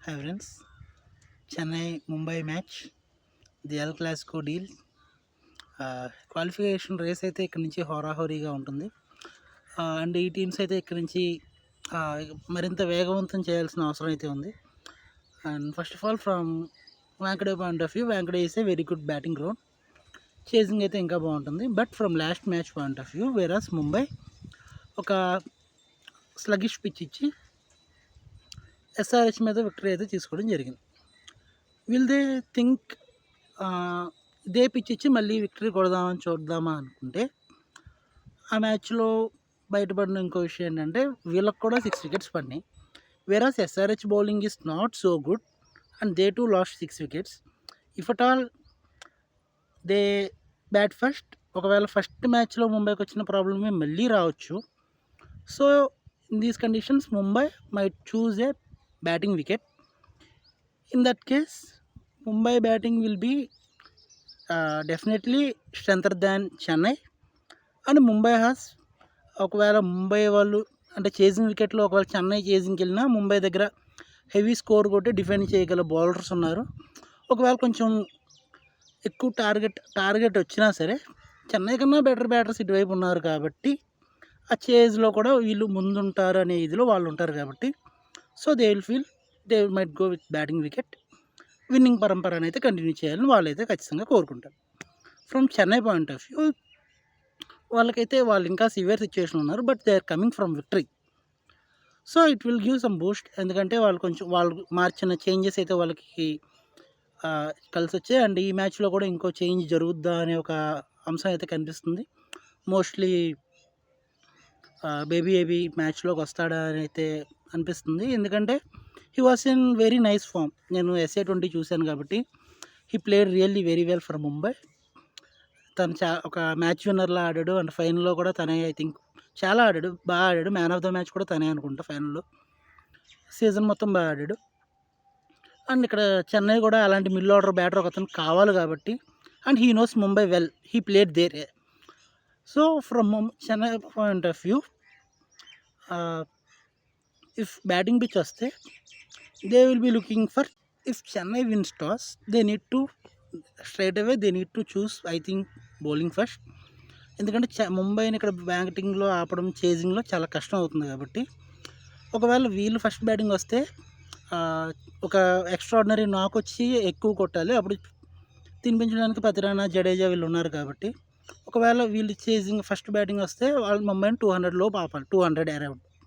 Hi friends, Chennai Mumbai match, the El Clasico deal. Qualification race అయితే ఇక్కడ నుంచి హోరాహోరీగా ఉంటుంది. అండ్ ఈ టీమ్స్ అయితే ఇక్కడ నుంచి మరింత వేగవంతం చేయాల్సిన అవసరం అయితే ఉంది. And first of all from Wankhede point of view, Wankhede is a very good batting ground. Chasing అయితే ఇంకా బాగుంటుంది. But from last match point of view, whereas Mumbai ఒక స్లగిష్ పిచ్ ఇచ్చి ఎస్ఆర్హెచ్ మీద విక్టరీ అయితే తీసుకోవడం జరిగింది. విల్ దే థింక్ ఇదే పిచ్ ఇచ్చి మళ్ళీ విక్టరీ కొడదామని చూద్దామా అనుకుంటే, ఆ మ్యాచ్లో బయటపడిన ఇంకో విషయం ఏంటంటే వీళ్ళకి కూడా 6 వికెట్స్ పడినాయి. Whereas SRH bowling is not so good and they too lost 6 wickets. If at all they bat first, ఒకవేళ ఫస్ట్ మ్యాచ్లో ముంబైకి వచ్చిన ప్రాబ్లమే మళ్ళీ రావచ్చు. So in these conditions Mumbai might choose a batting wicket. In that case Mumbai batting will be definitely stronger than Chennai. And Mumbai has, ఒకవేళ ముంబై వాళ్ళు అంటే చేసింగ్ వికెట్లో ఒకవేళ చెన్నై చేసింగ్కి వెళ్ళినా ముంబై దగ్గర హెవీ స్కోర్ కొట్టి డిఫెండ్ చేయగల బౌలర్స్ ఉన్నారు. ఒకవేళ కొంచెం ఎక్కువ టార్గెట్ వచ్చినా సరే చెన్నై కన్నా బెటర్ బ్యాటర్స్ ఇటువైపు ఉన్నారు కాబట్టి ఆ చేజ్లో కూడా వీళ్ళు ముందుంటారు అనే ఇదిలో వాళ్ళు ఉంటారు కాబట్టి, so they will feel they might go with batting wicket. Winning పరంపరను అయితే కంటిన్యూ చేయాలని వాళ్ళైతే ఖచ్చితంగా కోరుకుంటారు. From Chennai point of view, వాళ్ళకైతే వాళ్ళు ఇంకా సివియర్ సిచ్యువేషన్ ఉన్నారు, but they are coming from victory. So it will give some boost, ఎందుకంటే వాళ్ళు మార్చిన చేంజెస్ అయితే వాళ్ళకి కలిసి వచ్చాయి. అండ్ ఈ మ్యాచ్లో కూడా ఇంకో చేంజ్ జరుగుద్దా అనే ఒక అంశం అయితే కనిపిస్తుంది. మోస్ట్లీ బేబీ మ్యాచ్లోకి వస్తాడా అని అయితే అనిపిస్తుంది, ఎందుకంటే he was in very nice form. నేను SA-20 చూశాను కాబట్టి he played really very well for Mumbai. తను ఒక మ్యాచ్ విన్నర్లా ఆడాడు. అండ్ ఫైనల్లో కూడా తనే, ఐ థింక్ చాలా ఆడాడు, బాగా ఆడాడు. మ్యాన్ ఆఫ్ ద మ్యాచ్ కూడా తనే అనుకుంటా ఫైనల్లో. సీజన్ మొత్తం బాగా ఆడాడు. అండ్ ఇక్కడ చెన్నై కూడా అలాంటి మిడిల్ ఆర్డర్ బ్యాటర్ ఒక అతను కావాలి కాబట్టి, and he knows Mumbai well, he played there. So from Chennai point of view, if batting pitch వస్తే they will be looking for, if Chennai wins toss they need to straight away they need to choose, I think bowling first. ఎందుకంటే ముంబైని ఇక్కడ బ్యాటింగ్లో ఆపడం, చేజింగ్లో చాలా కష్టం అవుతుంది కాబట్టి, ఒకవేళ వీళ్ళు ఫస్ట్ బ్యాటింగ్ వస్తే ఒక ఎక్స్ట్రాడినరీ నాక్ వచ్చి ఎక్కువ కొట్టాలి. అప్పుడు తినిపించడానికి పతిరానా, జడేజా వీళ్ళు ఉన్నారు కాబట్టి, ఒకవేళ వీళ్ళు చేజింగ్ ఫస్ట్ బ్యాటింగ్ వస్తే వాళ్ళు ముంబైని 200 లోపు ఆపాలి, 200 అరౌండ్.